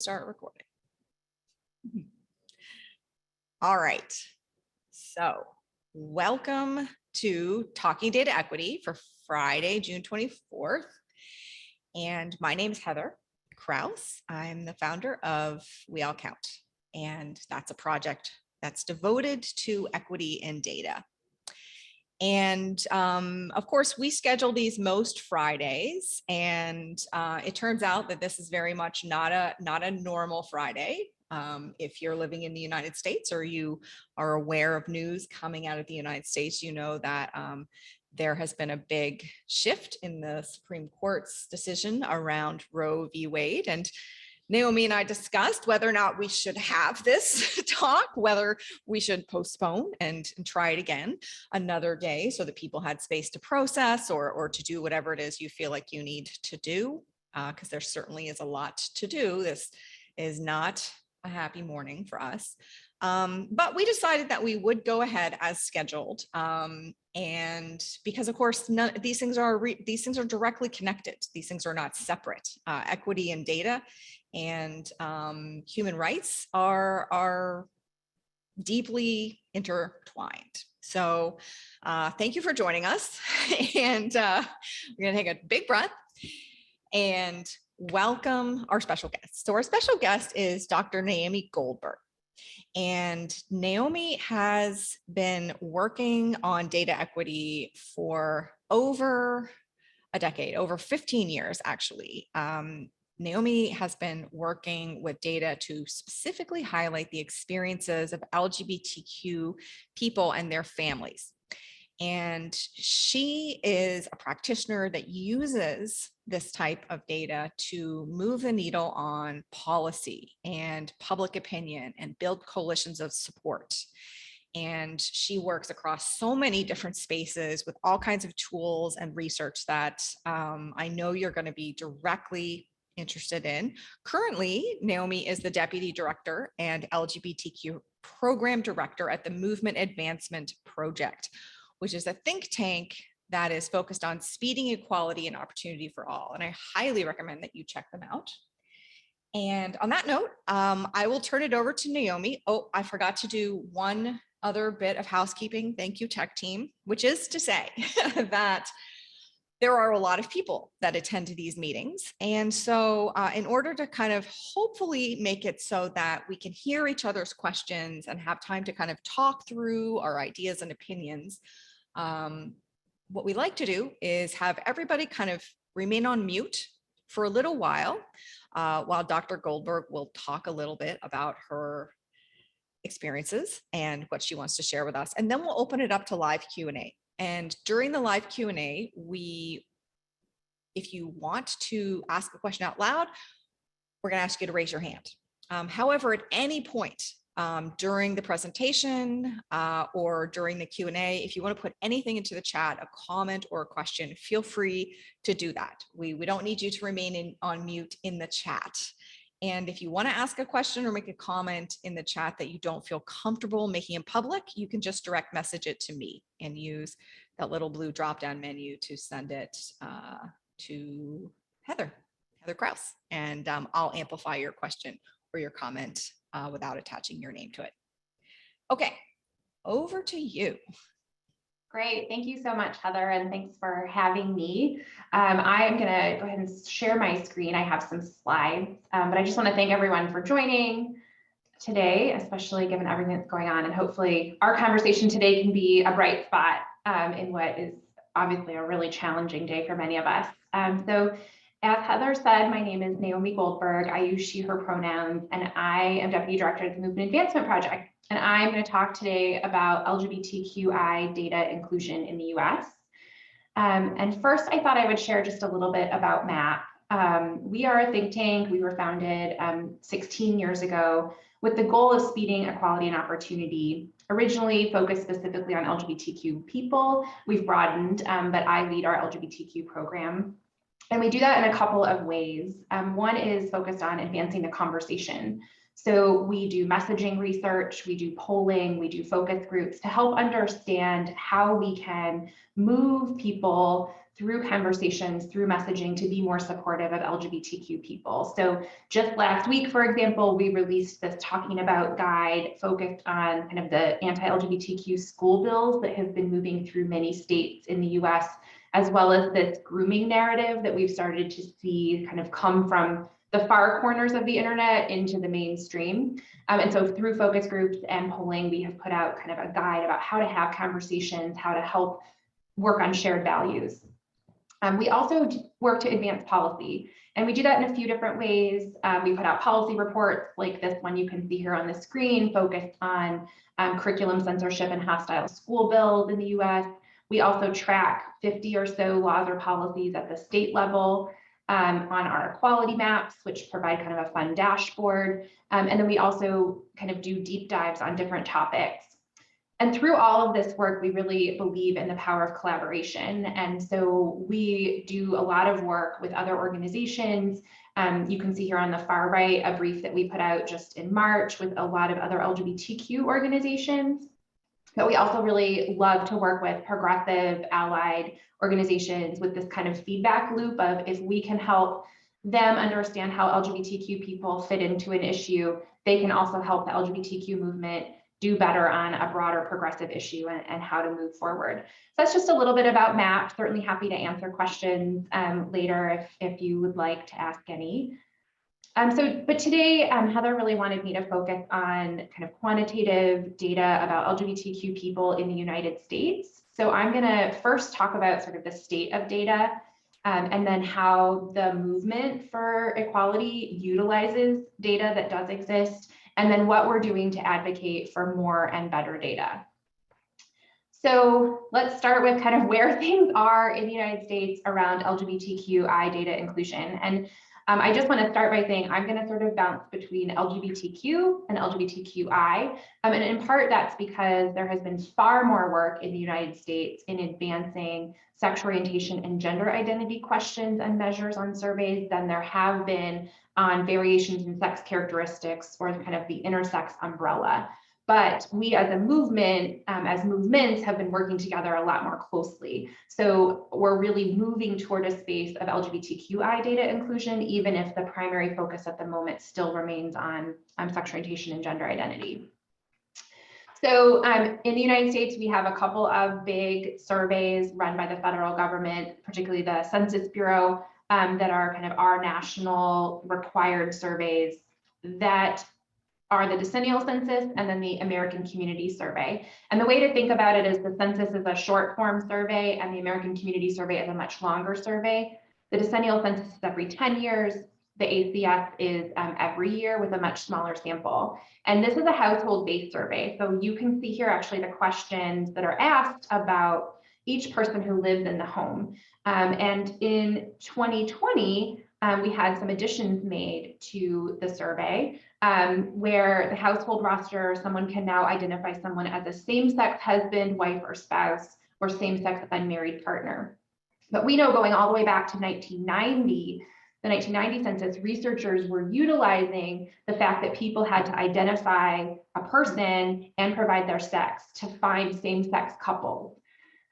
start recording. All right, so welcome to Talking Data Equity for Friday, June 24th. And my name is Heather Kraus. I'm the founder of We All Count, and that's a project that's devoted to equity in data. And of course, we schedule these most Fridays, and it turns out that this is very much not a normal Friday. If you're living in the United States or you are aware of news coming out of the United States, you know that there has been a big shift in the Supreme Court's decision around Roe v. Wade. And Naomi and I discussed whether or not we should have this talk, whether we should postpone and try it again another day so that people had space to process or to do whatever it is you feel like you need to do, because there certainly is a lot to do. This is not a happy morning for us. But we decided that we would go ahead as scheduled. And because of course, these things are directly connected. These things are not separate. Equity and data and human rights are deeply intertwined. So thank you for joining us. And we're gonna take a big breath and welcome our special guest. So our special guest is Dr. Naomi Goldberg. And Naomi has been working on data equity for over a decade, over 15 years, actually. Naomi has been working with data to specifically highlight the experiences of LGBTQ people and their families. And she is a practitioner that uses this type of data to move the needle on policy and public opinion and build coalitions of support. And she works across so many different spaces with all kinds of tools and research that I know you're going to be directly interested in. Currently, Naomi is the Deputy Director and LGBTQ Program Director at the Movement Advancement Project, which is a think tank that is focused on speeding equality and opportunity for all. And I highly recommend that you check them out. And on that note, I will turn it over to Naomi. Oh, I forgot to do one other bit of housekeeping. Thank you, tech team, which is to say that there are a lot of people that attend to these meetings. And so in order to kind of hopefully make it so that we can hear each other's questions and have time to kind of talk through our ideas and opinions, what we like to do is have everybody kind of remain on mute for a little while Dr. Goldberg will talk a little bit about her experiences and what she wants to share with us. And then we'll open it up to live Q&A. And during the live Q&A, if you want to ask a question out loud, we're going to ask you to raise your hand. However, at any point during the presentation or during the Q&A, if you want to put anything into the chat, a comment or a question, feel free to do that. We don't need you to remain on mute in the chat. And if you want to ask a question or make a comment in the chat that you don't feel comfortable making in public, you can just direct message it to me and use that little blue drop-down menu to send it to Heather Kraus. And I'll amplify your question or your comment without attaching your name to it. Okay, over to you. Great, thank you so much, Heather, and thanks for having me. I am going to go ahead and share my screen. I have some slides, but I just want to thank everyone for joining today, especially given everything that's going on. And hopefully our conversation today can be a bright spot in what is obviously a really challenging day for many of us. So as Heather said, my name is Naomi Goldberg. I use she, her pronouns, and I am Deputy Director of the Movement Advancement Project. And I'm going to talk today about LGBTQI data inclusion in the US. And first, I thought I would share just a little bit about MAP. We are a think tank. We were founded 16 years ago with the goal of speeding equality and opportunity, originally focused specifically on LGBTQ people. We've broadened, but I lead our LGBTQ program. And we do that in a couple of ways. One is focused on advancing the conversation. So we do messaging research, we do polling, we do focus groups to help understand how we can move people through conversations, through messaging, to be more supportive of LGBTQ people. So just last week, for example, we released this Talking About guide focused on kind of the anti-LGBTQ school bills that have been moving through many states in the US, as well as this grooming narrative that we've started to see kind of come from the far corners of the internet into the mainstream. And so through focus groups and polling, we have put out kind of a guide about how to have conversations, how to help work on shared values. We also work to advance policy, and we do that in a few different ways. We put out policy reports like this one you can see here on the screen, focused on curriculum censorship and hostile school bills in the US. We also track 50 or so laws or policies at the state level on our equality maps, which provide kind of a fun dashboard. And then we also kind of do deep dives on different topics. And through all of this work, we really believe in the power of collaboration. And so we do a lot of work with other organizations. You can see here on the far right, a brief that we put out just in March with a lot of other LGBTQ organizations. But we also really love to work with progressive allied organizations with this kind of feedback loop of, if we can help them understand how LGBTQ people fit into an issue, they can also help the LGBTQ movement do better on a broader progressive issue and how to move forward. So that's just a little bit about MAP. Certainly happy to answer questions later if you would like to ask any. But today, Heather really wanted me to focus on kind of quantitative data about LGBTQ people in the United States. So I'm going to first talk about sort of the state of data, and then how the movement for equality utilizes data that does exist, and then what we're doing to advocate for more and better data. So let's start with kind of where things are in the United States around LGBTQI data inclusion. And I just want to start by saying I'm going to sort of bounce between LGBTQ and LGBTQI. And in part, that's because there has been far more work in the United States in advancing sex orientation and gender identity questions and measures on surveys than there have been on variations in sex characteristics or kind of the intersex umbrella. But we as a movement, as movements, have been working together a lot more closely. So we're really moving toward a space of LGBTQI data inclusion, even if the primary focus at the moment still remains on sex orientation and gender identity. So in the United States, we have a couple of big surveys run by the federal government, particularly the Census Bureau, that are kind of our national required surveys that are the decennial census and then the American Community Survey. And the way to think about it is the census is a short form survey and the American Community Survey is a much longer survey. The decennial census is every 10 years. The ACS is every year with a much smaller sample. And this is a household-based survey. So you can see here actually the questions that are asked about each person who lives in the home. And in 2020, we had some additions made to the survey where the household roster, someone can now identify someone as a same-sex husband, wife, or spouse, or same-sex unmarried partner. But we know going all the way back to 1990, the 1990 census, researchers were utilizing the fact that people had to identify a person and provide their sex to find same-sex couples.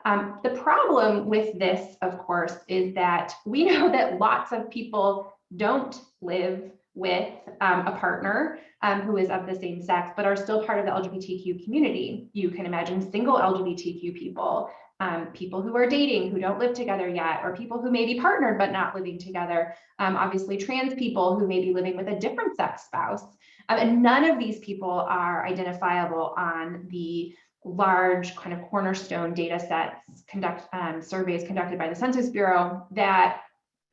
The problem with this, of course, is that we know that lots of people don't live with a partner who is of the same sex, but are still part of the LGBTQ community. You can imagine single LGBTQ people, people who are dating, who don't live together yet, or people who may be partnered but not living together. Obviously, trans people who may be living with a different sex spouse. And none of these people are identifiable on the large kind of cornerstone data sets, surveys conducted by the Census Bureau that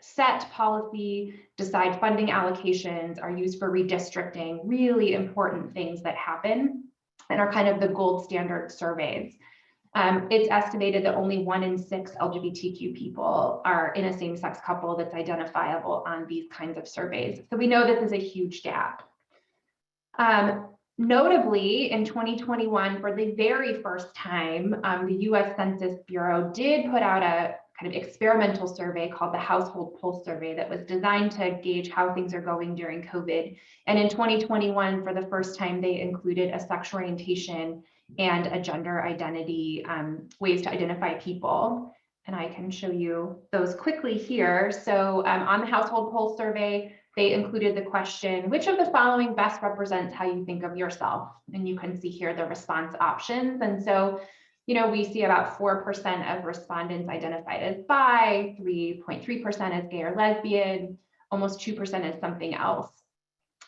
set policy, decide funding allocations, are used for redistricting, really important things that happen and are kind of the gold standard surveys. It's estimated that only 1 in 6 LGBTQ people are in a same-sex couple that's identifiable on these kinds of surveys. So we know this is a huge gap. Notably, in 2021, for the very first time, the US Census Bureau did put out a kind of experimental survey called the Household Pulse Survey that was designed to gauge how things are going during COVID. And in 2021, for the first time, they included a sex orientation and a gender identity, ways to identify people. And I can show you those quickly here. So on the household poll survey, they included the question, which of the following best represents how you think of yourself? And you can see here the response options. And so, we see about 4% of respondents identified as bi, 3.3% as gay or lesbian, almost 2% as something else.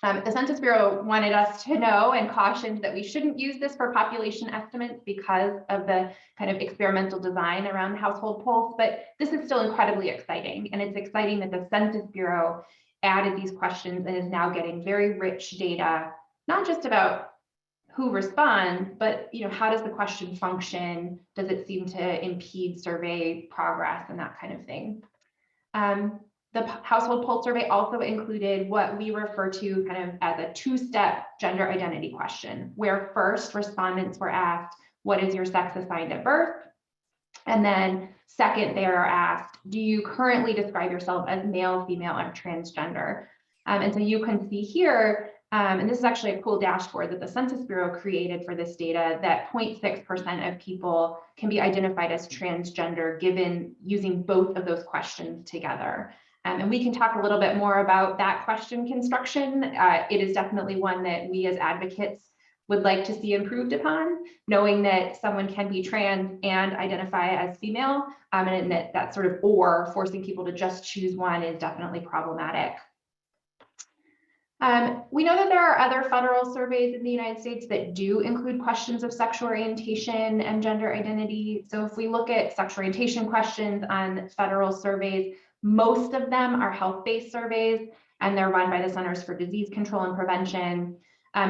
The Census Bureau wanted us to know and cautioned that we shouldn't use this for population estimates because of the kind of experimental design around household polls, but this is still incredibly exciting. And it's exciting that the Census Bureau added these questions and is now getting very rich data, not just about who responds, but how does the question function? Does it seem to impede survey progress and that kind of thing? The household poll survey also included what we refer to kind of as a two-step gender identity question, where first respondents were asked, what is your sex assigned at birth? And then second, they are asked, do you currently describe yourself as male, female, or transgender? And so you can see here, and this is actually a cool dashboard that the Census Bureau created for this data, that 0.6% of people can be identified as transgender given using both of those questions together. And we can talk a little bit more about that question construction. It is definitely one that we as advocates would like to see improved upon, knowing that someone can be trans and identify as female, and that sort of or forcing people to just choose one is definitely problematic. We know that there are other federal surveys in the United States that do include questions of sexual orientation and gender identity. So if we look at sexual orientation questions on federal surveys, most of them are health-based surveys, and they're run by the Centers for Disease Control and Prevention.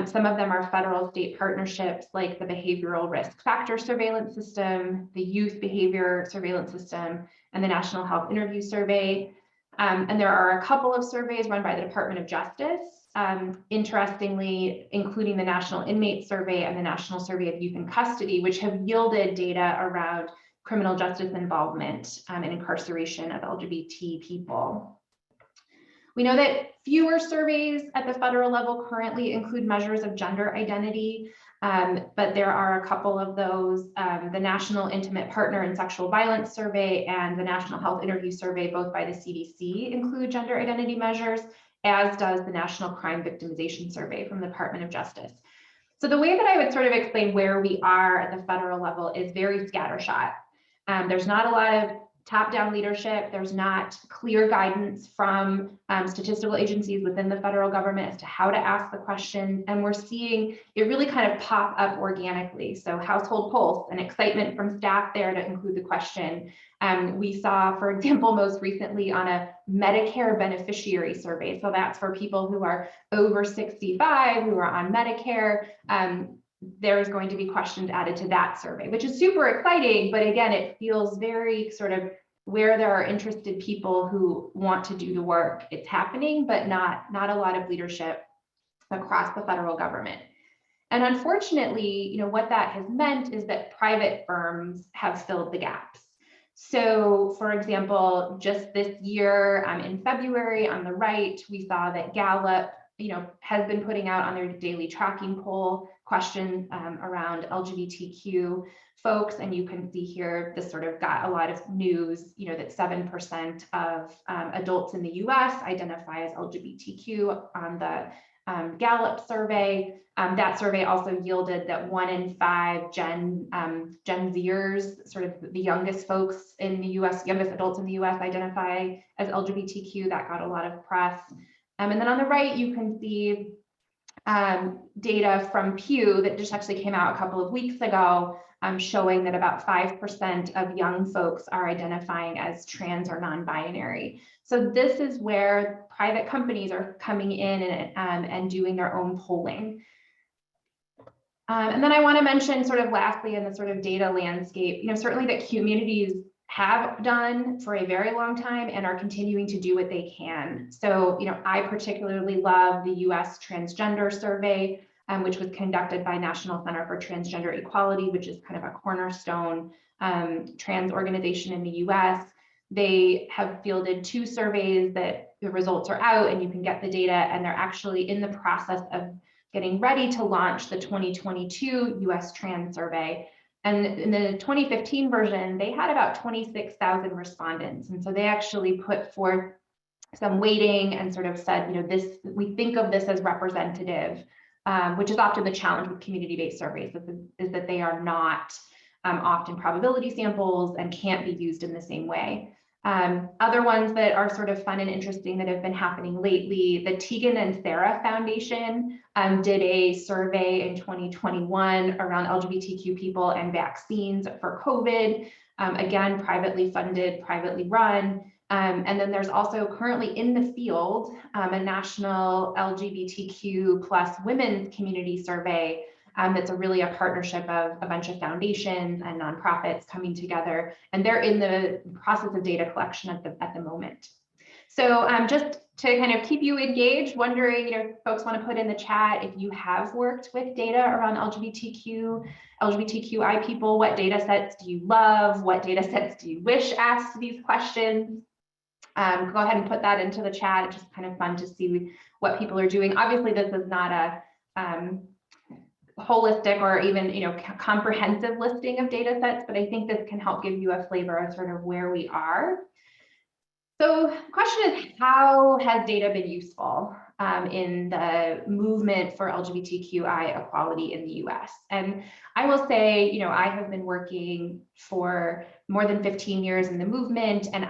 Some of them are federal state partnerships like the Behavioral Risk Factor Surveillance System, the Youth Behavior Surveillance System, and the National Health Interview Survey. And there are a couple of surveys run by the Department of Justice, interestingly, including the National Inmate Survey and the National Survey of Youth in Custody, which have yielded data around criminal justice involvement and incarceration of LGBT people. We know that fewer surveys at the federal level currently include measures of gender identity, but there are a couple of those. The National Intimate Partner and Sexual Violence Survey and the National Health Interview Survey, both by the CDC, include gender identity measures, as does the National Crime Victimization Survey from the Department of Justice. So the way that I would sort of explain where we are at the federal level is very scattershot. There's not a lot of top-down leadership. There's not clear guidance from statistical agencies within the federal government as to how to ask the question. And we're seeing it really kind of pop up organically. So household polls and excitement from staff there to include the question. We saw, for example, most recently on a Medicare beneficiary survey. So that's for people who are over 65, who are on Medicare. There's going to be questions added to that survey, which is super exciting. But again, it feels very sort of where there are interested people who want to do the work, it's happening, but not a lot of leadership across the federal government. And unfortunately, what that has meant is that private firms have filled the gaps. So for example, just this year in February on the right, we saw that Gallup has been putting out on their daily tracking poll questions around LGBTQ folks. And you can see here, this sort of got a lot of news, that 7% of adults in the US identify as LGBTQ on the Gallup survey. That survey also yielded that 1 in 5 Gen Zers, sort of the youngest folks in the US, youngest adults in the US identify as LGBTQ. That got a lot of press. And then on the right, you can see data from Pew that just actually came out a couple of weeks ago, showing that about 5% of young folks are identifying as trans or non-binary. So this is where private companies are coming in and doing their own polling. And then I want to mention sort of lastly in the sort of data landscape, certainly that communities have done for a very long time and are continuing to do what they can. So, I particularly love the US Transgender Survey, which was conducted by National Center for Transgender Equality, which is kind of a cornerstone trans organization in the US. They have fielded 2 surveys that the results are out and you can get the data, and they're actually in the process of getting ready to launch the 2022 US Trans Survey. And in the 2015 version, they had about 26,000 respondents. And so they actually put forth some weighting and sort of said, we think of this as representative, which is often the challenge with community-based surveys, is that they are not often probability samples and can't be used in the same way. Other ones that are sort of fun and interesting that have been happening lately, the Tegan and Sarah Foundation did a survey in 2021 around LGBTQ people and vaccines for COVID. Again, privately funded, privately run. And then there's also currently in the field a national LGBTQ plus women's community survey that's really a partnership of a bunch of foundations and nonprofits coming together, and they're in the process of data collection at the moment. So just to kind of keep you engaged, wondering, if folks want to put in the chat if you have worked with data around LGBTQI people, what data sets do you love? What data sets do you wish asked these questions? Go ahead and put that into the chat. It's just kind of fun to see what people are doing. Obviously, this is not a holistic or even comprehensive listing of data sets, but I think this can help give you a flavor of sort of where we are. So the question is, how has data been useful in the movement for LGBTQI equality in the US? And I will say, I have been working for more than 15 years in the movement, and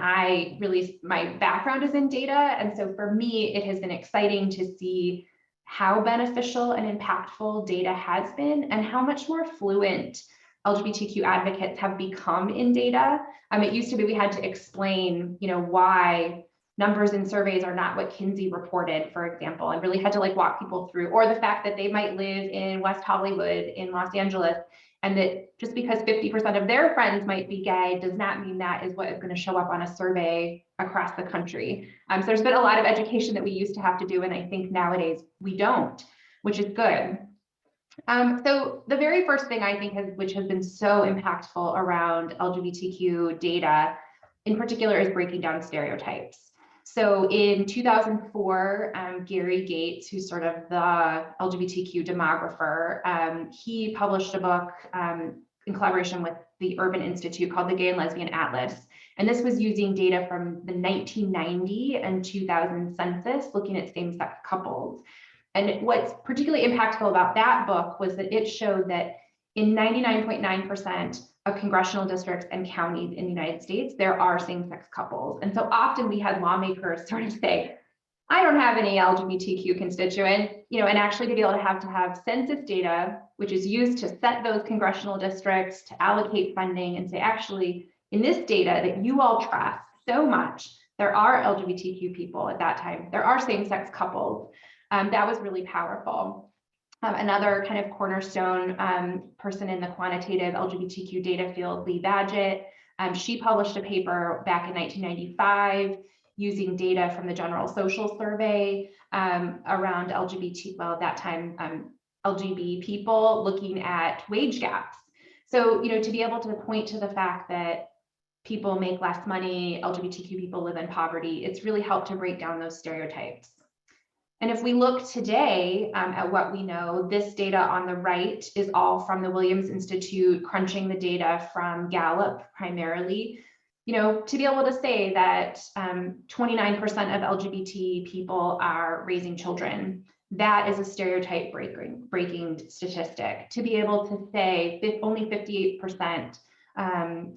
my background is in data. And so for me, it has been exciting to see how beneficial and impactful data has been and how much more fluent LGBTQ advocates have become in data. It used to be we had to explain, why numbers in surveys are not what Kinsey reported, for example, and really had to walk people through, or the fact that they might live in West Hollywood in Los Angeles, and that just because 50% of their friends might be gay does not mean that is what is going to show up on a survey across the country. So there's been a lot of education that we used to have to do, and I think nowadays we don't, which is good. So the very first thing I think which has been so impactful around LGBTQ data in particular is breaking down stereotypes. So in 2004, Gary Gates, who's sort of the LGBTQ demographer, he published a book in collaboration with the Urban Institute called the Gay and Lesbian Atlas. And this was using data from the 1990 and 2000 census, looking at same-sex couples. And what's particularly impactful about that book was that it showed that in 99.9% of congressional districts and counties in the United States, there are same-sex couples. And so often we had lawmakers sort of say, I don't have any LGBTQ constituent, and actually to be able to have census data, which is used to set those congressional districts, to allocate funding, and say, actually, in this data that you all trust so much, there are LGBTQ people at that time, there are same-sex couples. That was really powerful. Another kind of cornerstone person in the quantitative LGBTQ data field, Lee Badgett, she published a paper back in 1995 using data from the General Social Survey around LGBT, well, at that time, LGB people, looking at wage gaps. So, to be able to point to the fact that people make less money, LGBTQ people live in poverty, it's really helped to break down those stereotypes. And if we look today at what we know, this data on the right is all from the Williams Institute, crunching the data from Gallup primarily. To be able to say that 29% of LGBT people are raising children, that is a stereotype breaking statistic. To be able to say only 58%,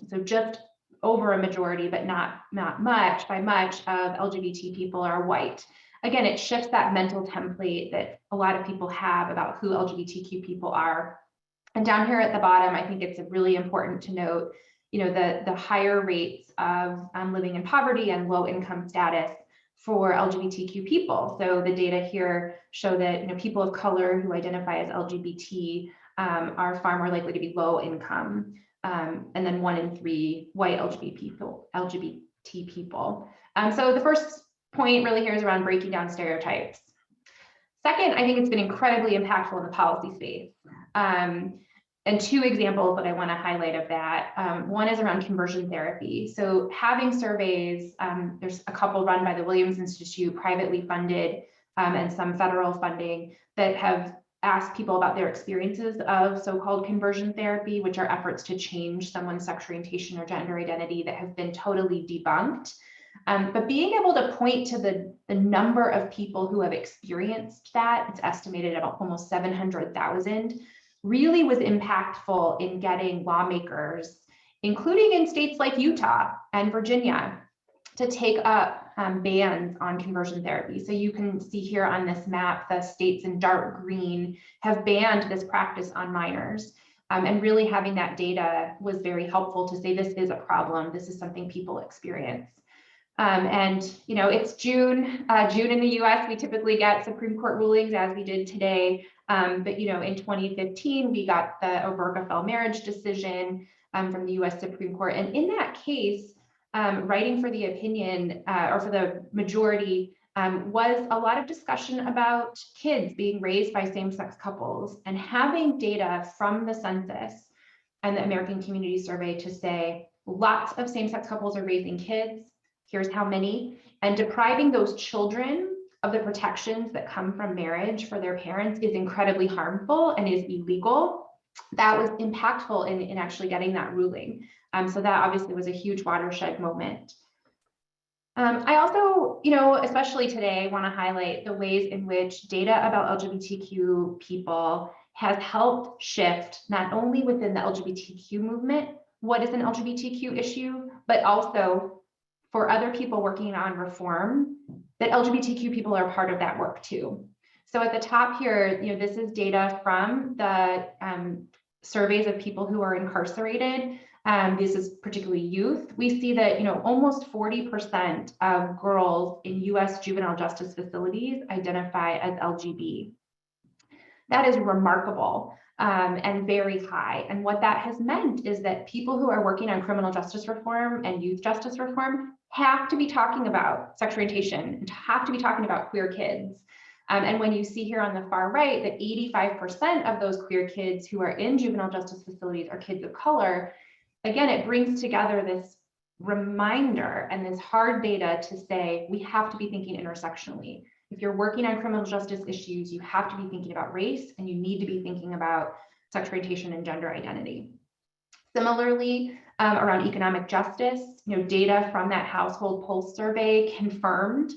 so just over a majority, but not much by much of LGBT people are white. Again, it shifts that mental template that a lot of people have about who LGBTQ people are. And down here at the bottom, I think it's really important to note, the higher rates of living in poverty and low income status for LGBTQ people. So the data here show that people of color who identify as LGBT are far more likely to be low income, and then 1 in 3 white LGBT people. So the first point really here is around breaking down stereotypes. Second, I think it's been incredibly impactful in the policy space. And 2 examples that I want to highlight of that. One is around conversion therapy. So having surveys, there's a couple run by the Williams Institute, privately funded, and some federal funding that have asked people about their experiences of so-called conversion therapy, which are efforts to change someone's sexual orientation or gender identity that have been totally debunked. But being able to point to the number of people who have experienced that, it's estimated at almost 700,000, really was impactful in getting lawmakers, including in states like Utah and Virginia, to take up bans on conversion therapy. So you can see here on this map, the states in dark green have banned this practice on minors. And really having that data was very helpful to say this is a problem. This is something people experience. And it's June. June in the US, we typically get Supreme Court rulings as we did today. But in 2015, we got the Obergefell marriage decision from the US Supreme Court. And in that case, writing for the opinion or for the majority was a lot of discussion about kids being raised by same-sex couples, and having data from the census and the American Community Survey to say lots of same-sex couples are raising kids, here's how many, and depriving those children of the protections that come from marriage for their parents is incredibly harmful and is illegal. That was impactful in actually getting that ruling. So that obviously was a huge watershed moment. I also, especially today, want to highlight the ways in which data about LGBTQ people has helped shift not only within the LGBTQ movement, what is an LGBTQ issue, but also for other people working on reform, that LGBTQ people are part of that work too. So at the top here, this is data from the surveys of people who are incarcerated. This is particularly youth. We see that almost 40% of girls in US juvenile justice facilities identify as LGB. That is remarkable and very high. And what that has meant is that people who are working on criminal justice reform and youth justice reform have to be talking about sexual orientation and have to be talking about queer kids. And when you see here on the far right that 85% of those queer kids who are in juvenile justice facilities are kids of color, again, it brings together this reminder and this hard data to say we have to be thinking intersectionally. If you're working on criminal justice issues, you have to be thinking about race, and you need to be thinking about sexual orientation and gender identity. Similarly, around economic justice, data from that household pulse survey confirmed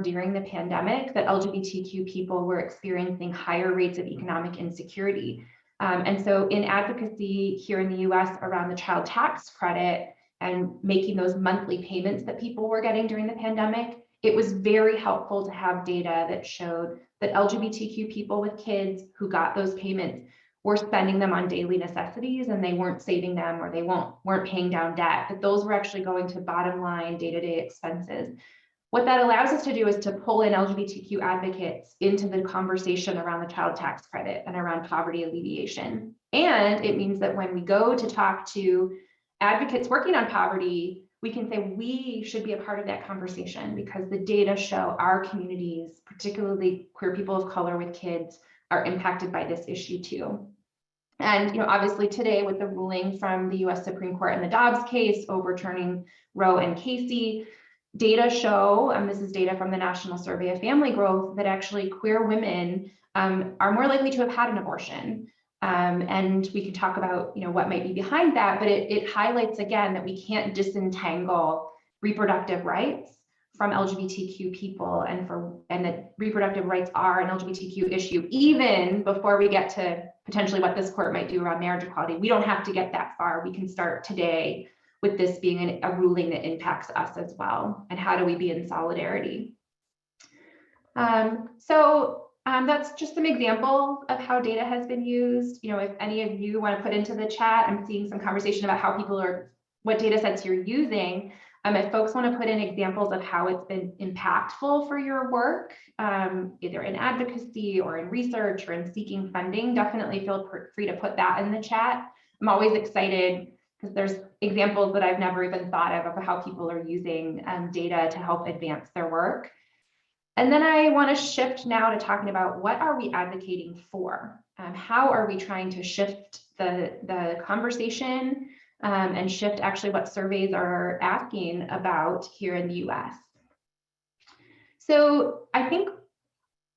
during the pandemic that LGBTQ people were experiencing higher rates of economic insecurity. And so in advocacy here in the US around the child tax credit and making those monthly payments that people were getting during the pandemic, it was very helpful to have data that showed that LGBTQ people with kids who got those payments were spending them on daily necessities, and they weren't saving them, or they weren't paying down debt, that those were actually going to bottom line day-to-day expenses. What that allows us to do is to pull in LGBTQ advocates into the conversation around the child tax credit and around poverty alleviation. And it means that when we go to talk to advocates working on poverty, we can say we should be a part of that conversation because the data show our communities, particularly queer people of color with kids, are impacted by this issue too. And obviously today with the ruling from the US Supreme Court in the Dobbs case overturning Roe and Casey, data show, and this is data from the National Survey of Family Growth, that actually queer women are more likely to have had an abortion. And we can talk about what might be behind that, but it highlights again that we can't disentangle reproductive rights from LGBTQ people, and that reproductive rights are an LGBTQ issue even before we get to potentially what this court might do around marriage equality. We don't have to get that far. We can start today with this being a ruling that impacts us as well, and how do we be in solidarity. That's just some examples of how data has been used. If any of you want to put into the chat, I'm seeing some conversation about how people what data sets you're using. If folks want to put in examples of how it's been impactful for your work, either in advocacy or in research or in seeking funding, definitely feel free to put that in the chat. I'm always excited because there's examples that I've never even thought of how people are using data to help advance their work. And then I want to shift now to talking about what are we advocating for? How are we trying to shift the conversation and shift actually what surveys are asking about here in the US? So I think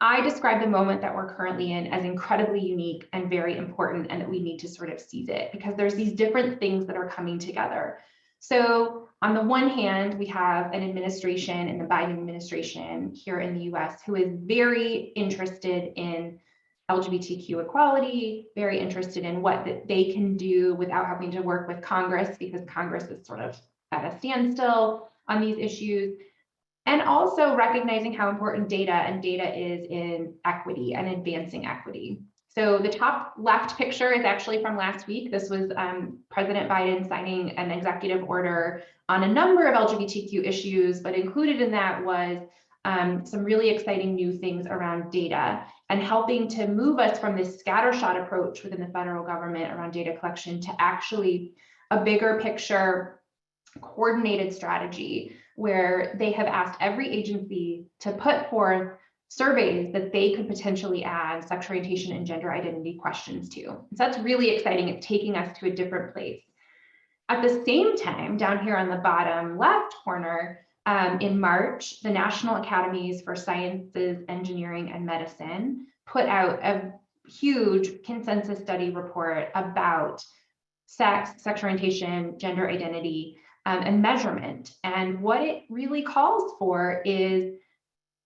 I describe the moment that we're currently in as incredibly unique and very important, and that we need to sort of seize it because there's these different things that are coming together. So on the one hand, we have an administration in the Biden administration here in the US who is very interested in LGBTQ equality, very interested in what they can do without having to work with Congress because Congress is sort of at a standstill on these issues. And also recognizing how important data is in equity and advancing equity. So the top left picture is actually from last week. This was President Biden signing an executive order on a number of LGBTQ issues, but included in that was some really exciting new things around data and helping to move us from this scattershot approach within the federal government around data collection to actually a bigger picture, coordinated strategy where they have asked every agency to put forth surveys that they could potentially add sexual orientation and gender identity questions to. So that's really exciting. It's taking us to a different place. At the same time, down here on the bottom left corner, in March, the National Academies for Sciences, Engineering, and Medicine put out a huge consensus study report about sex, sexual orientation, gender identity, and measurement. And what it really calls for is,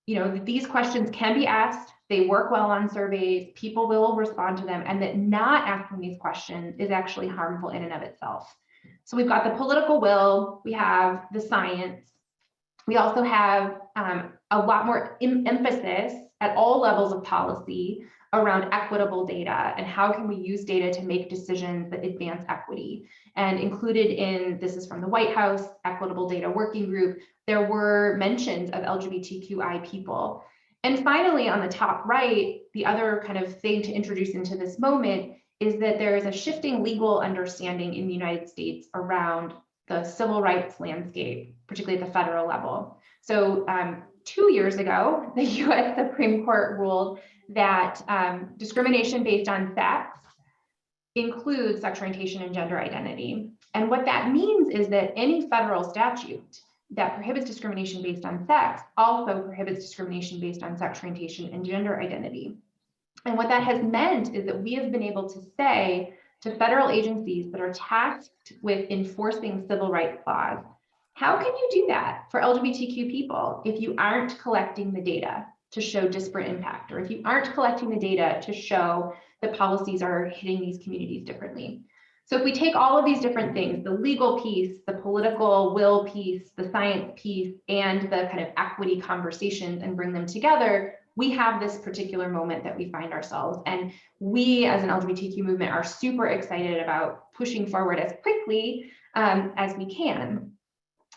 that these questions can be asked, they work well on surveys, people will respond to them, and that not asking these questions is actually harmful in and of itself. So we've got the political will, we have the science, we also have a lot more emphasis at all levels of policy around equitable data and how can we use data to make decisions that advance equity. And included in, this is from the White House, Equitable Data Working Group, there were mentions of LGBTQI people. And finally, on the top right, the other kind of thing to introduce into this moment is that there is a shifting legal understanding in the United States around the civil rights landscape, particularly at the federal level. So 2 years ago, the US Supreme Court ruled that discrimination based on sex includes sexual orientation and gender identity. And what that means is that any federal statute that prohibits discrimination based on sex also prohibits discrimination based on sexual orientation and gender identity. And what that has meant is that we have been able to say to federal agencies that are tasked with enforcing civil rights laws, how can you do that for LGBTQ people if you aren't collecting the data to show disparate impact, or if you aren't collecting the data to show that policies are hitting these communities differently? So if we take all of these different things, the legal piece, the political will piece, the science piece, and the kind of equity conversations and bring them together, we have this particular moment that we find ourselves. And we as an LGBTQ movement are super excited about pushing forward as quickly as we can.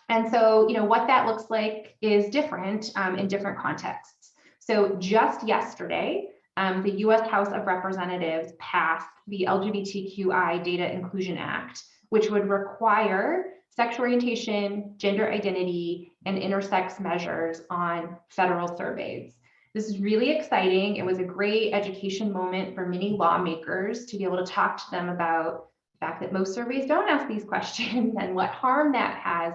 And so, what that looks like is different in different contexts. So just yesterday, the US House of Representatives passed the LGBTQI Data Inclusion Act, which would require sexual orientation, gender identity, and intersex measures on federal surveys. This is really exciting. It was a great education moment for many lawmakers to be able to talk to them about the fact that most surveys don't ask these questions and what harm that has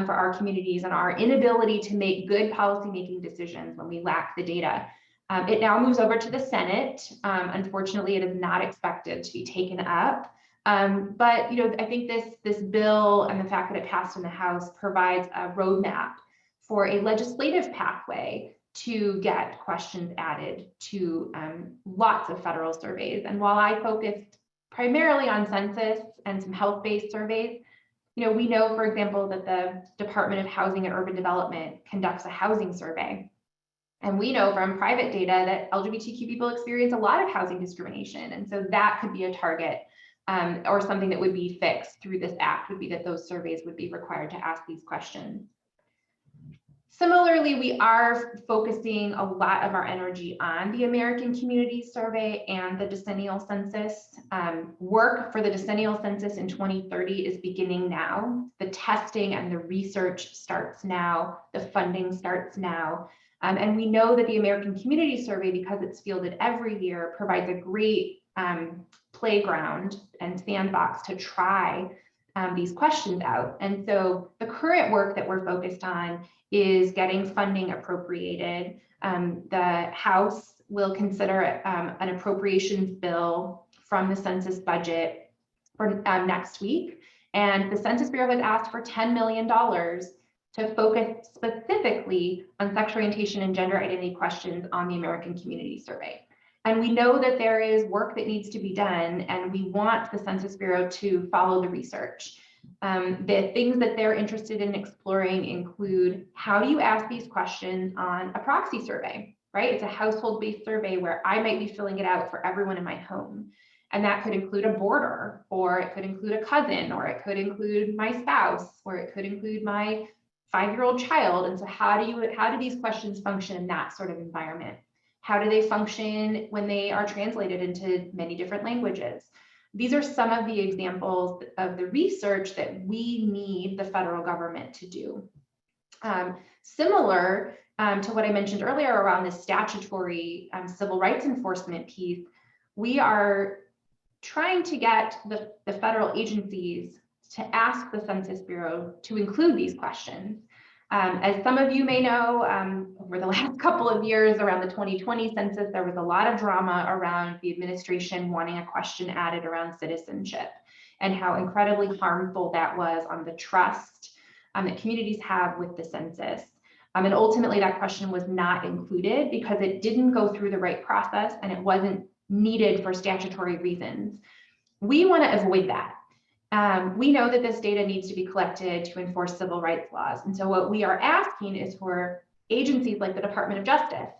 for our communities and our inability to make good policymaking decisions when we lack the data. It now moves over to the Senate. Unfortunately, it is not expected to be taken up. But I think this bill and the fact that it passed in the House provides a roadmap for a legislative pathway to get questions added to lots of federal surveys. And while I focused primarily on census and some health-based surveys, we know, for example, that the Department of Housing and Urban Development conducts a housing survey. And we know from private data that LGBTQ people experience a lot of housing discrimination. And so that could be a target or something that would be fixed through this act, would be that those surveys would be required to ask these questions. Similarly, we are focusing a lot of our energy on the American Community Survey and the decennial census. Work for the decennial census in 2030 is beginning now. The testing and the research starts now. The funding starts now. And we know that the American Community Survey, because it's fielded every year, provides a great playground and sandbox to try these questions out. And so the current work that we're focused on is getting funding appropriated. The House will consider an appropriations bill from the census budget for next week. And the Census Bureau has asked for $10 million to focus specifically on sexual orientation and gender identity questions on the American Community Survey. And we know that there is work that needs to be done, and we want the Census Bureau to follow the research. The things that they're interested in exploring include, how do you ask these questions on a proxy survey, right? It's a household-based survey where I might be filling it out for everyone in my home. And that could include a boarder, or it could include a cousin, or it could include my spouse, or it could include my 5-year-old child. And so how do these questions function in that sort of environment? How do they function when they are translated into many different languages? These are some of the examples of the research that we need the federal government to do. Similar to what I mentioned earlier around the statutory civil rights enforcement piece, we are trying to get the federal agencies to ask the Census Bureau to include these questions. As some of you may know, over the last couple of years around the 2020 census, there was a lot of drama around the administration wanting a question added around citizenship and how incredibly harmful that was on the trust that communities have with the census. And ultimately that question was not included because it didn't go through the right process and it wasn't needed for statutory reasons. We want to avoid that. We know that this data needs to be collected to enforce civil rights laws. And so what we are asking is for agencies like the Department of Justice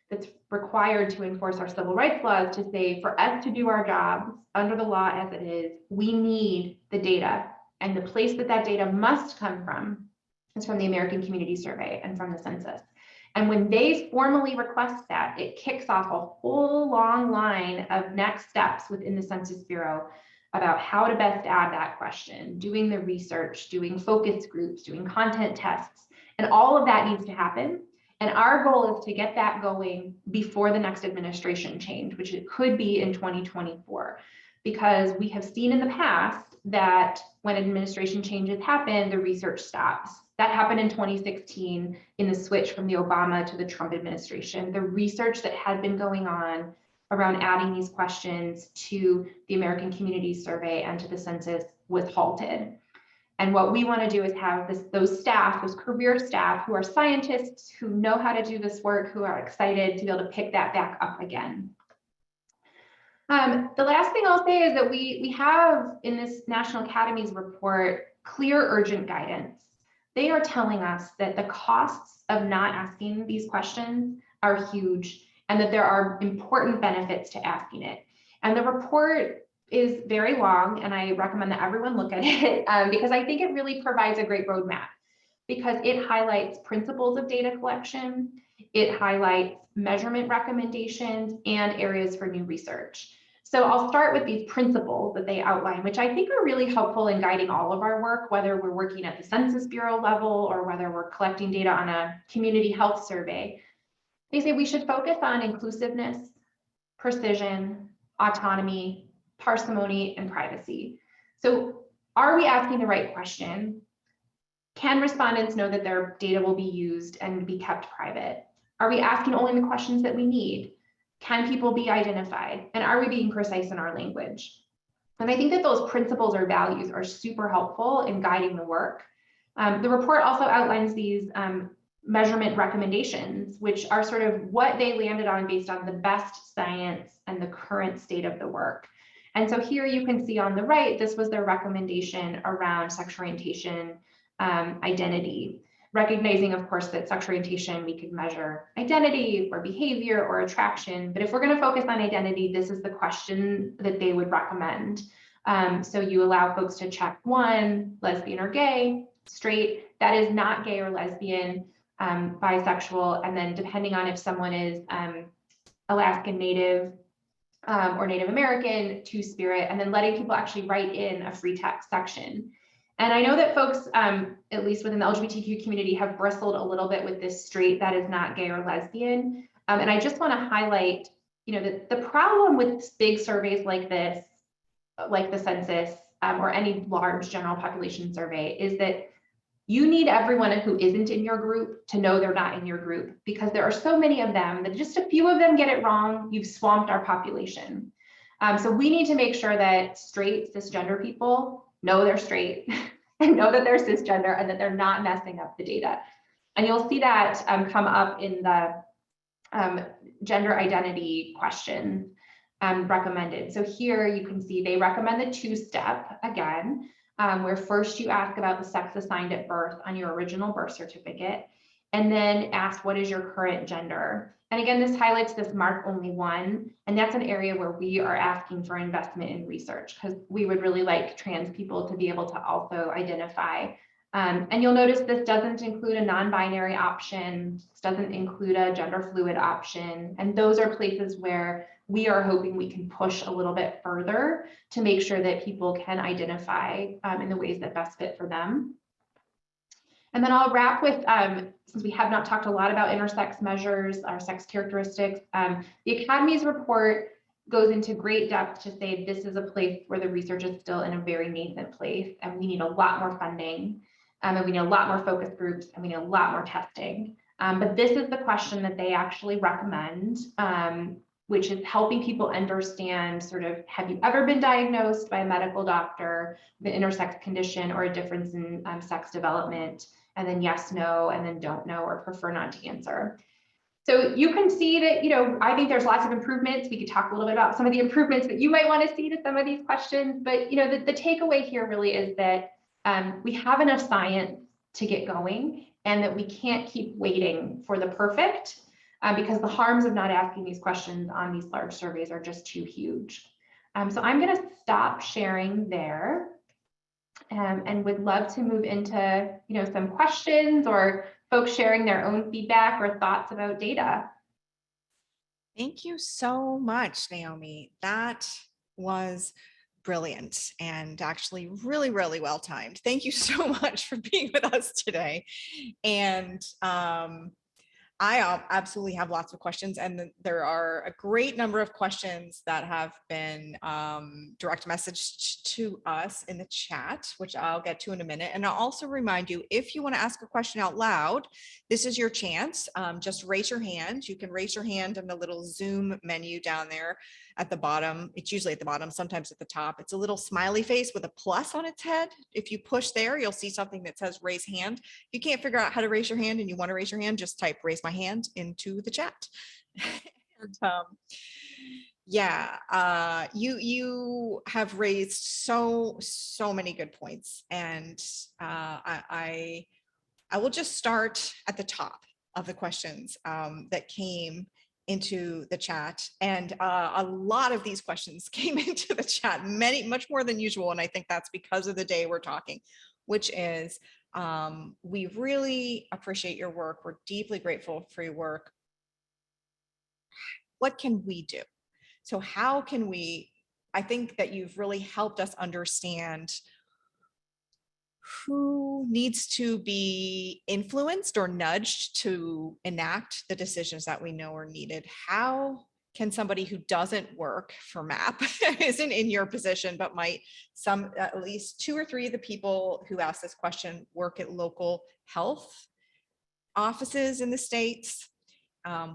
that's required to enforce our civil rights laws to say, for us to do our jobs under the law as it is, we need the data. And the place that that data must come from is from the American Community Survey and from the census. And when they formally request that, it kicks off a whole long line of next steps within the Census Bureau about how to best add that question, doing the research, doing focus groups, doing content tests, and all of that needs to happen. And our goal is to get that going before the next administration change, which it could be in 2024, because we have seen in the past that when administration changes happen, the research stops. That happened in 2016 in the switch from the Obama to the Trump administration. The research that had been going on around adding these questions to the American Community Survey and to the census was halted. And what we want to do is have those staff, those career staff who are scientists, who know how to do this work, who are excited to be able to pick that back up again. The last thing I'll say is that we have in this National Academies report clear, urgent guidance. They are telling us that the costs of not asking these questions are huge, and that there are important benefits to asking it. And the report is very long, and I recommend that everyone look at it because I think it really provides a great roadmap, because it highlights principles of data collection, it highlights measurement recommendations, and areas for new research. So I'll start with these principles that they outline, which I think are really helpful in guiding all of our work, whether we're working at the Census Bureau level or whether we're collecting data on a community health survey. They say we should focus on inclusiveness, precision, autonomy, parsimony, and privacy. So are we asking the right question? Can respondents know that their data will be used and be kept private? Are we asking only the questions that we need? Can people be identified? And are we being precise in our language? And I think that those principles or values are super helpful in guiding the work. The report also outlines these measurement recommendations, which are sort of what they landed on based on the best science and the current state of the work. And so here you can see on the right, this was their recommendation around sexual orientation identity, recognizing, of course, that sexual orientation, we could measure identity or behavior or attraction. But if we're going to focus on identity, this is the question that they would recommend. So you allow folks to check 1, lesbian or gay, straight, that is not gay or lesbian, bisexual, and then depending on if someone is Alaskan Native or Native American, Two-Spirit, and then letting people actually write in a free text section. And I know that folks, at least within the LGBTQ community, have bristled a little bit with this straight, that is not gay or lesbian. And I just want to highlight, that the problem with big surveys like this, like the census, or any large general population survey, is that you need everyone who isn't in your group to know they're not in your group, because there are so many of them that just a few of them get it wrong, you've swamped our population. So we need to make sure that straight cisgender people know they're straight and know that they're cisgender and that they're not messing up the data. And you'll see that come up in the gender identity questions recommended. So here you can see they recommend the two-step again, where first you ask about the sex assigned at birth on your original birth certificate, and then ask what is your current gender. And again, this highlights this mark only one, and that's an area where we are asking for investment in research, because we would really like trans people to be able to also identify. And you'll notice this doesn't include a non-binary option, this doesn't include a gender fluid option, and those are places where we are hoping we can push a little bit further to make sure that people can identify in the ways that best fit for them. And then I'll wrap with, since we have not talked a lot about intersex measures, our sex characteristics, the Academy's report goes into great depth to say this is a place where the research is still in a very nascent place, and we need a lot more funding, and we need a lot more focus groups, and we need a lot more testing. But this is the question that they actually recommend, which is helping people understand sort of, have you ever been diagnosed by a medical doctor with an intersex condition or a difference in sex development? And then yes, no, and then don't know, or prefer not to answer. So you can see that, I think there's lots of improvements. We could talk a little bit about some of the improvements that you might want to see to some of these questions, but the takeaway here really is that we have enough science to get going, and that we can't keep waiting for the perfect, because the harms of not asking these questions on these large surveys are just too huge. So I'm going to stop sharing there, and would love to move into some questions or folks sharing their own feedback or thoughts about data. Thank you so much, Naomi. That was brilliant and actually really, really well timed. Thank you so much for being with us today. And I absolutely have lots of questions, and there are a great number of questions that have been direct messaged to us in the chat, which I'll get to in a minute. And I'll also remind you, if you want to ask a question out loud, this is your chance. Just raise your hand. You can raise your hand in the little Zoom menu down there at the bottom. It's usually at the bottom, sometimes at the top. It's a little smiley face with a plus on its head. If you push there, you'll see something that says raise hand. If you can't figure out how to raise your hand and you want to raise your hand, just type raise my hand into the chat. And, you have raised so many good points, and I will just start at the top of the questions that came into the chat, and a lot of these questions came into the chat, much more than usual, and I think that's because of the day we're talking, which is we really appreciate your work. We're deeply grateful for your work. What can we do? So how can we, I think that you've really helped us understand who needs to be influenced or nudged to enact the decisions that we know are needed. How can somebody who doesn't work for MAP, isn't in your position, but might at least 2 or 3 of the people who asked this question work at local health offices in the States?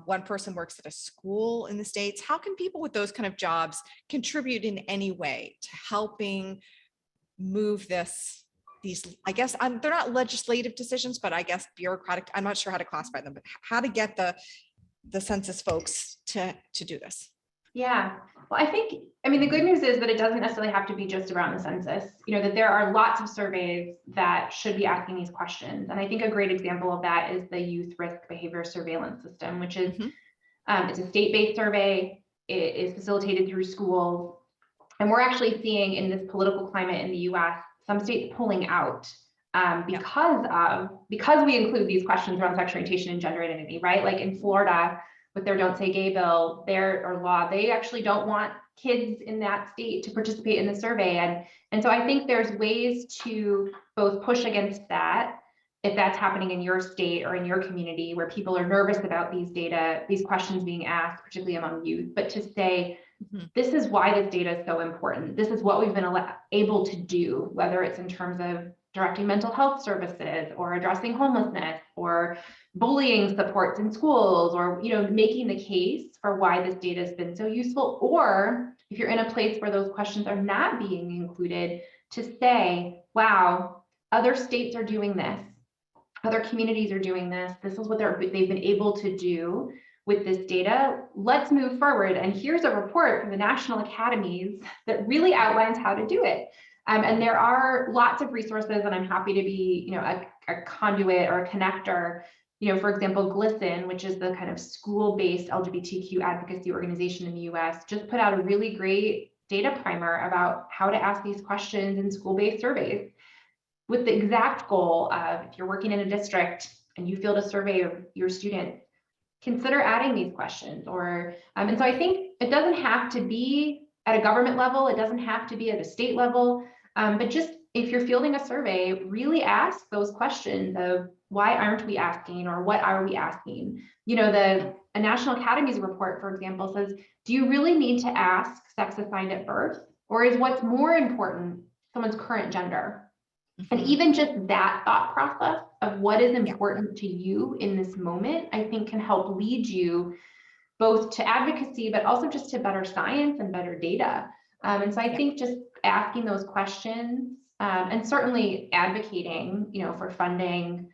One person works at a school in the States. How can people with those kind of jobs contribute in any way to helping move these, I guess, they're not legislative decisions, but I guess bureaucratic, I'm not sure how to classify them, but how to get the census folks to do this? Yeah, well, the good news is that it doesn't necessarily have to be just around the census, that there are lots of surveys that should be asking these questions. And I think a great example of that is the Youth Risk Behavior Surveillance System, which is, it's a state-based survey. It is facilitated through schools. And we're actually seeing in this political climate in the US, some states pulling out because we include these questions around sexual orientation and gender identity, right? Like in Florida, with their Don't Say Gay bill, or law, they actually don't want kids in that state to participate in the survey. And so I think there's ways to both push against that if that's happening in your state or in your community where people are nervous about these questions being asked, particularly among youth, but to say, this is why this data is so important. This is what we've been able to do, whether it's in terms of directing mental health services or addressing homelessness or bullying supports in schools, or making the case for why this data has been so useful. Or if you're in a place where those questions are not being included, to say, wow, other states are doing this, other communities are doing this, this is what they've been able to do with this data. Let's move forward. And here's a report from the National Academies that really outlines how to do it. And there are lots of resources, and I'm happy to be, a conduit or a connector. For example, GLSEN, which is the kind of school-based LGBTQ advocacy organization in the US, just put out a really great data primer about how to ask these questions in school-based surveys, with the exact goal of, if you're working in a district and you field a survey of your student, consider adding these questions. And so I think it doesn't have to be at a government level, it doesn't have to be at a state level, but just if you're fielding a survey, really ask those questions of, why aren't we asking, or what are we asking? A National Academies report, for example, says, do you really need to ask sex assigned at birth, or is what's more important someone's current gender? And even just that thought process of what is important to you in this moment, I think can help lead you both to advocacy, but also just to better science and better data. And so I think just asking those questions, and certainly advocating, for funding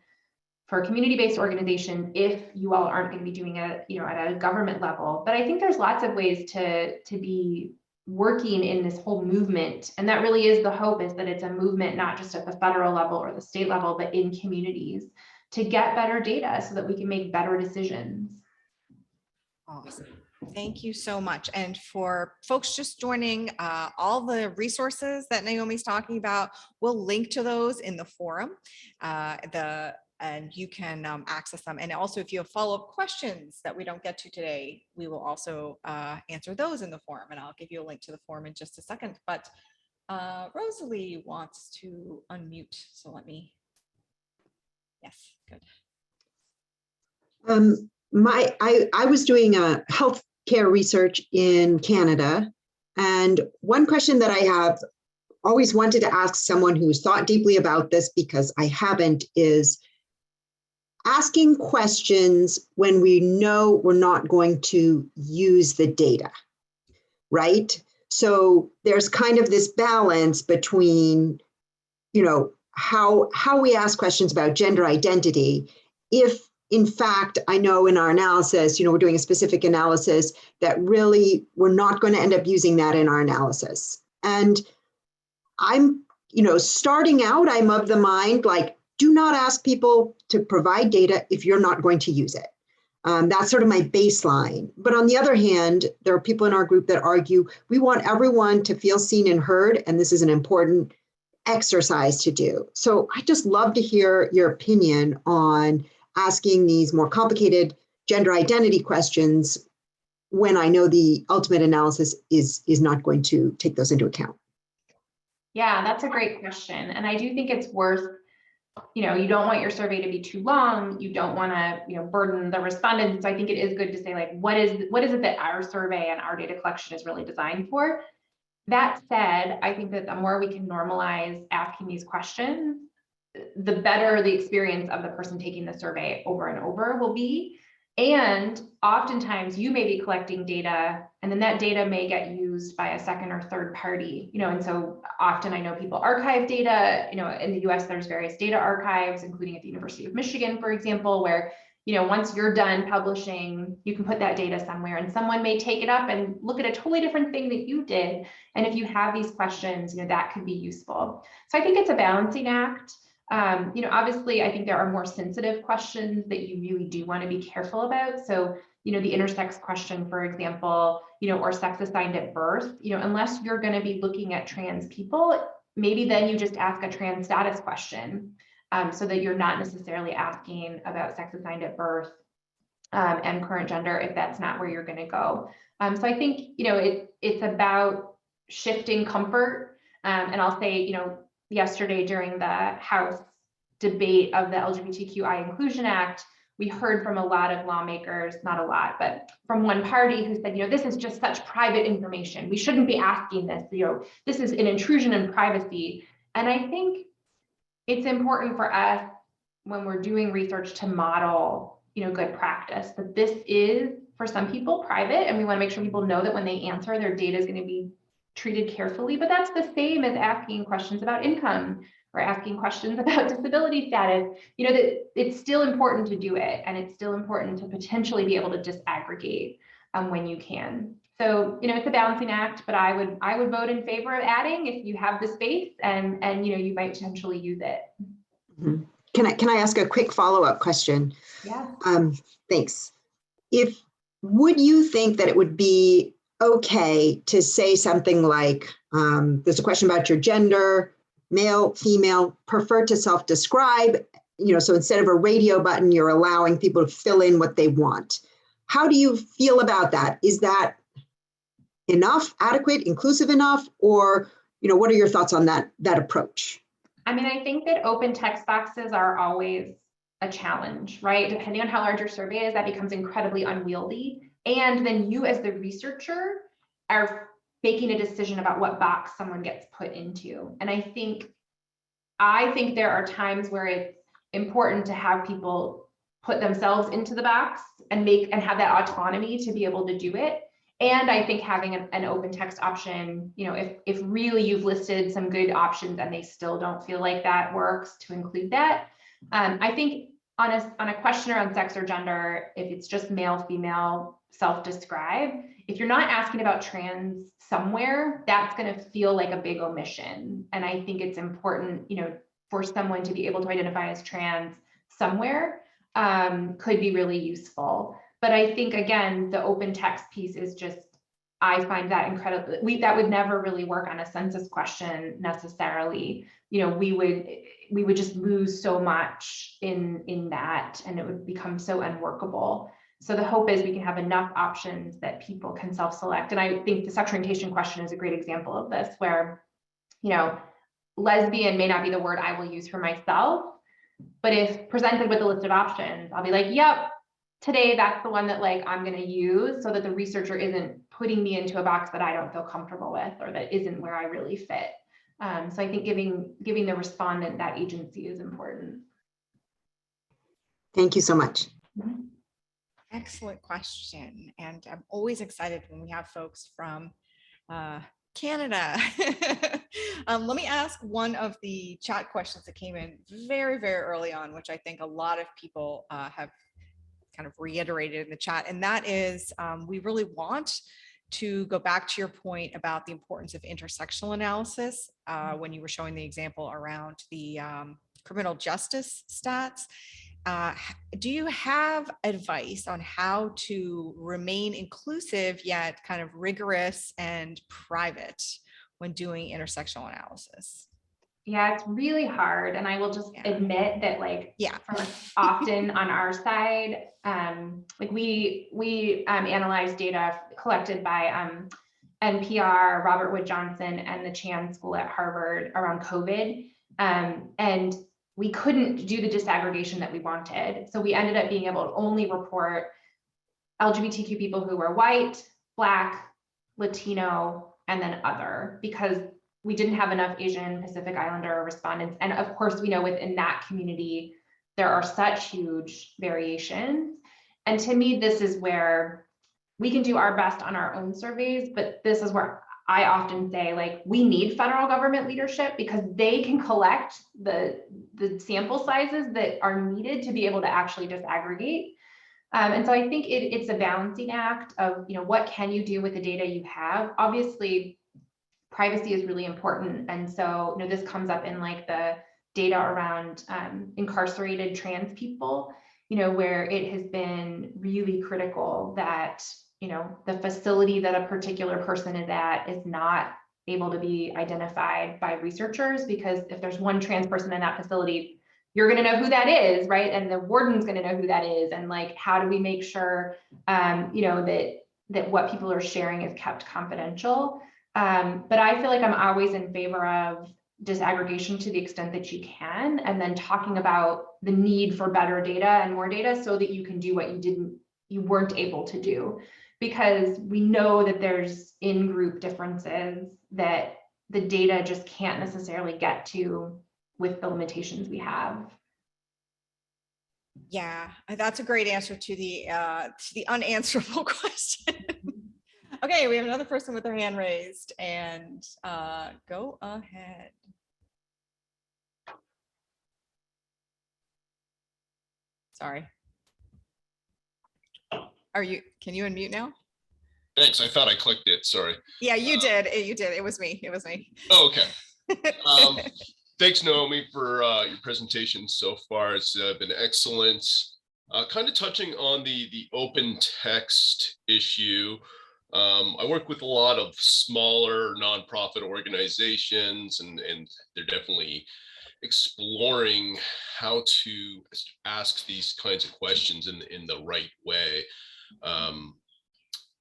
for community-based organizations, if you all aren't going to be doing it, at a government level. But I think there's lots of ways to be working in this whole movement. And that really is the hope, is that it's a movement, not just at the federal level or the state level, but in communities, to get better data so that we can make better decisions. Awesome. Thank you so much. And for folks just joining, all the resources that Naomi's talking about, we'll link to those in the forum. And you can access them. And also, if you have follow-up questions that we don't get to today, we will also answer those in the forum. And I'll give you a link to the forum in just a second. But Rosalie wants to unmute. So let me, yes, good. I was doing a healthcare research in Canada. And one question that I have always wanted to ask someone who's thought deeply about this, because I haven't, is asking questions when we know we're not going to use the data, right? So there's kind of this balance between, how we ask questions about gender identity. If in fact, I know in our analysis, we're doing a specific analysis that really we're not going to end up using that in our analysis. And I'm, starting out, I'm of the mind, like, do not ask people to provide data if you're not going to use it. That's sort of my baseline. But on the other hand, there are people in our group that argue we want everyone to feel seen and heard, and this is an important exercise to do. So I just love to hear your opinion on asking these more complicated gender identity questions when I know the ultimate analysis is not going to take those into account. Yeah, that's a great question. And I do think it's worth, you don't want your survey to be too long. You don't want to, burden the respondents. So I think it is good to say, like, what is it that our survey and our data collection is really designed for? That said, I think that the more we can normalize asking these questions, the better the experience of the person taking the survey over and over will be. And oftentimes you may be collecting data, and then that data may get used by a second or third party, and so often I know people archive data, in the US, there's various data archives, including at the University of Michigan, for example, where, once you're done publishing, you can put that data somewhere and someone may take it up and look at a totally different thing that you did. And if you have these questions, that could be useful. So I think it's a balancing act. Obviously, I think there are more sensitive questions that you really do want to be careful about. So, the intersex question, for example, or sex assigned at birth, unless you're going to be looking at trans people, maybe then you just ask a trans status question, so that you're not necessarily asking about sex assigned at birth and current gender, if that's not where you're going to go. So I think, it's about shifting comfort. And I'll say, yesterday during the House debate of the LGBTQI Inclusion Act, we heard from a lot of lawmakers, not a lot, but from one party who said, this is just such private information. We shouldn't be asking this, this is an intrusion in privacy. And I think it's important for us when we're doing research to model, good practice, that this is for some people private, and we want to make sure people know that when they answer, their data is going to be treated carefully. But that's the same as asking questions about income or asking questions about disability status, that it's still important to do it. And it's still important to potentially be able to disaggregate when you can. So, it's a balancing act, but I would vote in favor of adding if you have the space and you might potentially use it. Mm-hmm. Can I ask a quick follow-up question? Yeah. Thanks. Would you think that it would be okay to say something like, there's a question about your gender, male, female, prefer to self-describe, so instead of a radio button, you're allowing people to fill in what they want. How do you feel about that? Is that enough, adequate, inclusive enough, or, what are your thoughts on that approach? I mean, I think that open text boxes are always a challenge, right? Depending on how large your survey is, that becomes incredibly unwieldy. And then you as the researcher are making a decision about what box someone gets put into. And I think there are times where it's important to have people put themselves into the box and have that autonomy to be able to do it. And I think having an open text option, if really you've listed some good options and they still don't feel like that works, to include that. I think on a question around sex or gender, if it's just male, female, self-describe, if you're not asking about trans somewhere, that's going to feel like a big omission. And I think it's important, for someone to be able to identify as trans somewhere could be really useful. But I think, again, the open text piece is just, I find that incredibly, that would never really work on a census question necessarily. We would just lose so much in that, and it would become so unworkable. So the hope is we can have enough options that people can self-select. And I think the sexual orientation question is a great example of this, where, lesbian may not be the word I will use for myself, but if presented with a list of options, I'll be like, yep, today that's the one that I'm going to use, so that the researcher isn't putting me into a box that I don't feel comfortable with, or that isn't where I really fit. So I think giving the respondent that agency is important. Thank you so much. Mm-hmm. Excellent question. And I'm always excited when we have folks from Canada. Let me ask one of the chat questions that came in very, very early on, which I think a lot of people have kind of reiterated in the chat. And that is, we really want to go back to your point about the importance of intersectional analysis when you were showing the example around the criminal justice stats. Do you have advice on how to remain inclusive yet kind of rigorous and private when doing intersectional analysis? Yeah, it's really hard. And I will just admit that from often on our side, we analyze data collected by NPR, Robert Wood Johnson, and the Chan School at Harvard around COVID. And we couldn't do the disaggregation that we wanted. So we ended up being able to only report LGBTQ people who were white, Black, Latino, and then other, because we didn't have enough Asian Pacific Islander respondents. And of course, we know within that community, there are such huge variations. And to me, this is where we can do our best on our own surveys, but this is where I often say, we need federal government leadership, because they can collect the sample sizes that are needed to be able to actually disaggregate. And so I think it's a balancing act of, what can you do with the data you have? Obviously, privacy is really important. And so, this comes up in the data around incarcerated trans people, where it has been really critical that, the facility that a particular person is at is not able to be identified by researchers, because if there's one trans person in that facility, you're going to know who that is, right? And the warden's going to know who that is. And how do we make sure, that what people are sharing is kept confidential? But I feel like I'm always in favor of disaggregation to the extent that you can, and then talking about the need for better data and more data so that you can do what you weren't able to do. Because we know that there's in-group differences that the data just can't necessarily get to with the limitations we have. Yeah, that's a great answer to the unanswerable question. Okay, we have another person with their hand raised, and go ahead. Sorry. Can you unmute now? Thanks. I thought I clicked it. Sorry. Yeah, you did. You did. It was me. It was me. Oh, okay. Thanks, Naomi, for your presentation so far. It's been excellent. Kind of touching on the open text issue. I work with a lot of smaller nonprofit organizations, and they're definitely exploring how to ask these kinds of questions in the right way.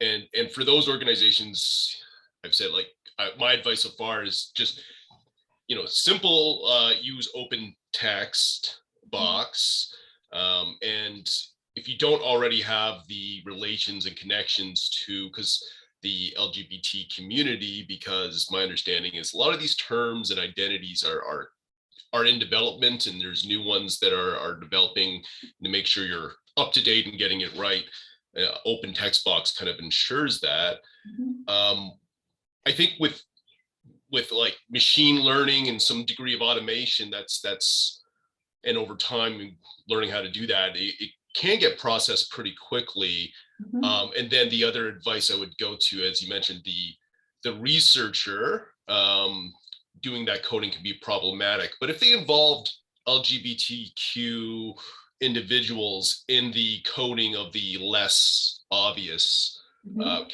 And for those organizations, I've said, like, my advice so far is just, simple, use open text box. And if you don't already have the relations and connections to, because the LGBT community, because my understanding is a lot of these terms and identities are in development, and there's new ones that are developing to make sure you're up to date and getting it right. Open text box kind of ensures that. I think with like machine learning and some degree of automation, that's and over time learning how to do that, it can get processed pretty quickly. And then the other advice I would go to, as you mentioned, the researcher doing that coding can be problematic, but if they involved LGBTQ individuals in the coding of the less obvious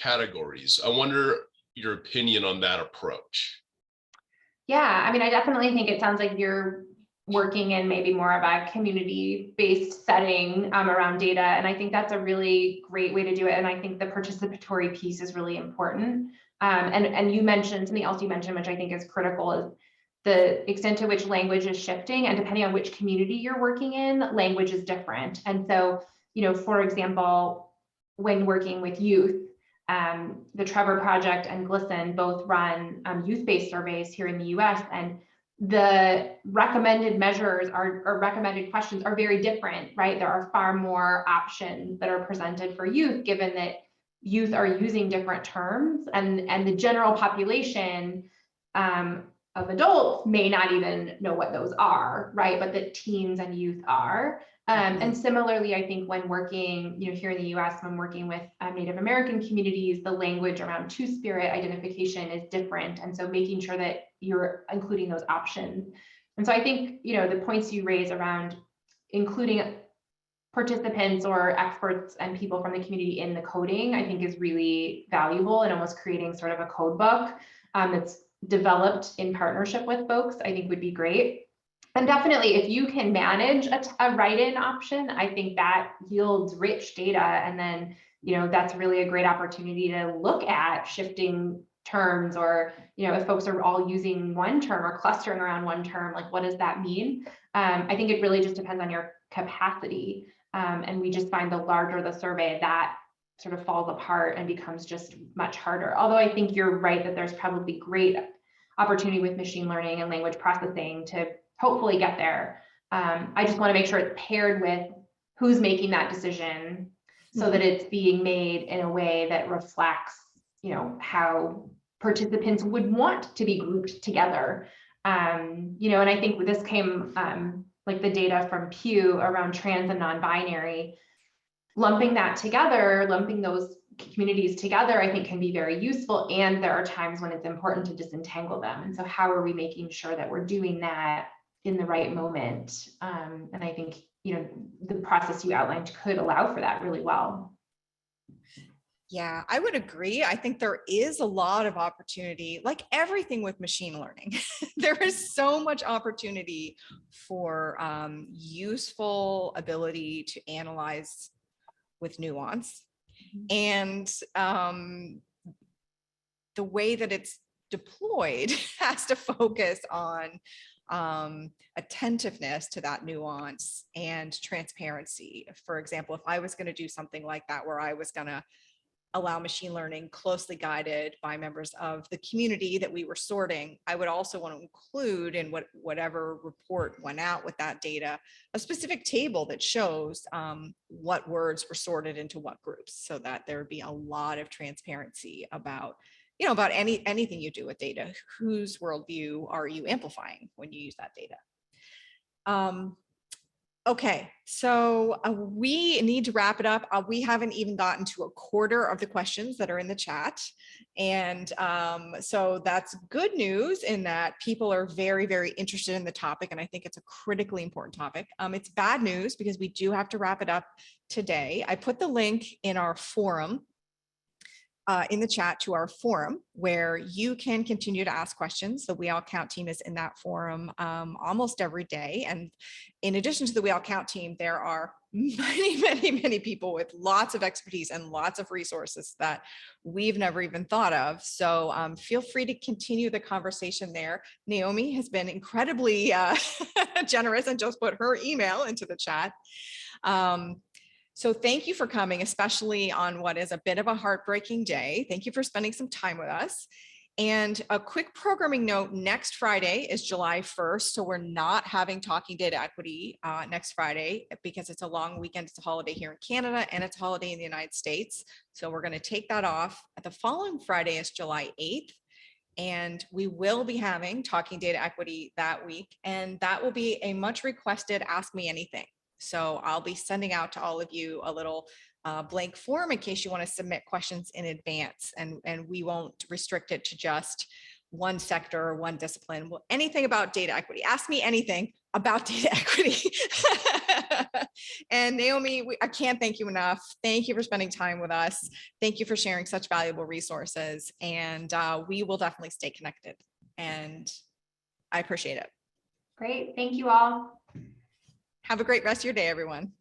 categories, I wonder your opinion on that approach. Yeah, I mean, I definitely think it sounds like you're working in maybe more of a community-based setting around data. And I think that's a really great way to do it. And I think the participatory piece is really important. And you mentioned something else you mentioned, which I think is critical, is the extent to which language is shifting. And depending on which community you're working in, language is different. And so, for example, when working with youth, the Trevor Project and GLSEN both run youth-based surveys here in the US, and the recommended measures or recommended questions are very different, right? There are far more options that are presented for youth, given that youth are using different terms, and the general population of adults may not even know what those are, right? But that teens and youth are. And similarly, I think when working, here in the US, when working with Native American communities, the language around two-spirit identification is different. And so making sure that you're including those options. And so I think, the points you raise around including participants or experts and people from the community in the coding, I think is really valuable, and almost creating sort of a code book that's developed in partnership with folks, I think would be great. And definitely, if you can manage a write-in option, I think that yields rich data. And then, that's really a great opportunity to look at shifting terms, or, if folks are all using one term or clustering around one term, like, what does that mean? I think it really just depends on your capacity. And we just find the larger the survey, that sort of falls apart and becomes just much harder. Although I think you're right that there's probably great opportunity with machine learning and language processing to hopefully get there. I just want to make sure it's paired with who's making that decision, so that it's being made in a way that reflects, how participants would want to be grouped together. And I think this came, like the data from Pew around trans and non-binary, lumping that together, lumping those communities together, I think can be very useful. And there are times when it's important to disentangle them. And so how are we making sure that we're doing that in the right moment? And I think, the process you outlined could allow for that really well. Yeah, I would agree. I think there is a lot of opportunity, like everything with machine learning. There is so much opportunity for useful ability to analyze with nuance. And the way that it's deployed has to focus on attentiveness to that nuance and transparency. For example, if I was going to do something like that, where I was going to allow machine learning closely guided by members of the community that we were sorting, I would also want to include in whatever report went out with that data, a specific table that shows what words were sorted into what groups, so that there would be a lot of transparency about, about anything you do with data. Whose worldview are you amplifying when you use that data? Okay, so we need to wrap it up. We haven't even gotten to a quarter of the questions that are in the chat. And so that's good news in that people are very, very interested in the topic. And I think it's a critically important topic. It's bad news because we do have to wrap it up today. I put the link in our forum, in the chat to our forum, where you can continue to ask questions. The We All Count team is in that forum almost every day. And in addition to the We All Count team, there are many, many, many people with lots of expertise and lots of resources that we've never even thought of. So feel free to continue the conversation there. Naomi has been incredibly generous and just put her email into the chat. So thank you for coming, especially on what is a bit of a heartbreaking day. Thank you for spending some time with us. And a quick programming note, next Friday is July 1st. So we're not having Talking Data Equity next Friday because it's a long weekend. It's a holiday here in Canada and it's a holiday in the United States. So we're going to take that off. The following Friday is July 8th. And we will be having Talking Data Equity that week. And that will be a much requested Ask Me Anything. So I'll be sending out to all of you a little blank form in case you want to submit questions in advance, and we won't restrict it to just one sector or one discipline. Well, anything about data equity, ask me anything about data equity. And Naomi, I can't thank you enough. Thank you for spending time with us. Thank you for sharing such valuable resources, and we will definitely stay connected, and I appreciate it. Great, thank you all. Have a great rest of your day, everyone.